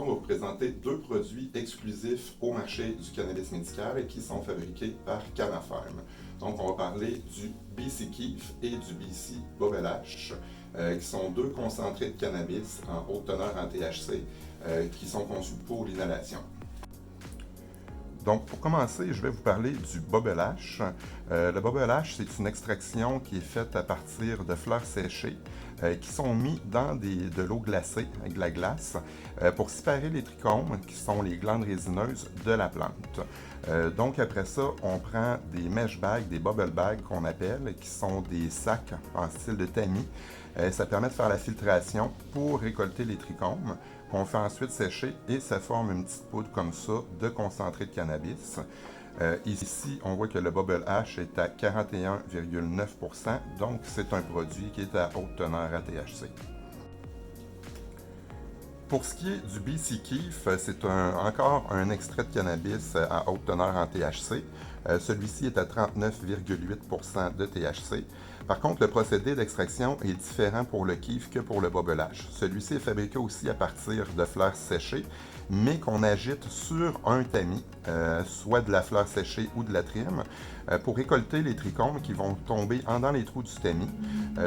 Aujourd'hui, on va vous présenter deux produits exclusifs au marché du cannabis médical qui sont fabriqués par Canafarm. Donc, on va parler du BC Keef et du BC Bubble Hash, qui sont deux concentrés de cannabis en haute teneur en THC qui sont conçus pour l'inhalation. Donc, pour commencer, je vais vous parler du Bubble Hash. Le Bubble Hash, c'est une extraction qui est faite à partir de fleurs séchées qui sont mises dans de l'eau glacée, avec de la glace, pour séparer les trichomes, qui sont les glandes résineuses de la plante. Donc, après ça, on prend des mesh bags, des bubble bags qu'on appelle, qui sont des sacs en style de tamis. Ça permet de faire la filtration pour récolter les trichomes, qu'on fait ensuite sécher et ça forme une petite poudre comme ça de concentré de cannabis. Ici, on voit que le Bubble Hash est à 41,9%, donc c'est un produit qui est à haute teneur à THC. Pour ce qui est du BC Keef, c'est encore un extrait de cannabis à haute teneur en THC. Celui-ci est à 39,8% de THC. Par contre, le procédé d'extraction est différent pour le Keef que pour le Bubble Hash. Celui-ci est fabriqué aussi à partir de fleurs séchées, mais qu'on agite sur un tamis, soit de la fleur séchée ou de la trim, pour récolter les trichomes qui vont tomber dans les trous du tamis.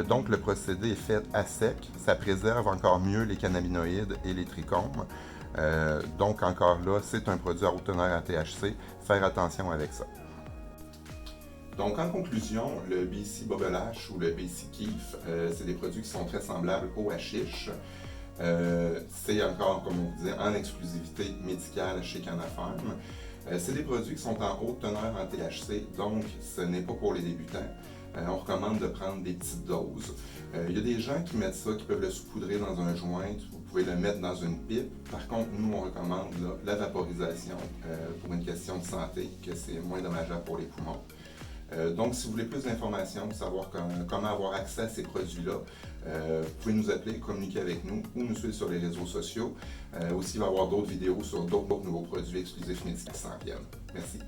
Donc, le procédé est fait à sec. Ça préserve encore mieux les cannabinoïdes et les trichomes. Donc, encore là, c'est un produit à haute teneur en THC. Faire attention avec ça. Donc, en conclusion, le BC Bubble Hash ou le BC Keef, c'est des produits qui sont très semblables au hashish. C'est encore, comme on vous disait, en exclusivité médicale chez Canafarm. C'est des produits qui sont en haute teneur en THC, donc ce n'est pas pour les débutants. On recommande de prendre des petites doses. Il y a des gens qui mettent ça, qui peuvent le saupoudrer dans un joint, vous pouvez le mettre dans une pipe. Par contre, nous, on recommande la vaporisation pour une question de santé, que c'est moins dommageable pour les poumons. Donc, si vous voulez plus d'informations, savoir comment avoir accès à ces produits-là, vous pouvez nous appeler, communiquer avec nous ou nous suivre sur les réseaux sociaux. Aussi, il va y avoir d'autres vidéos sur d'autres nouveaux produits exclusifs médicaux qui s'en viennent. Merci.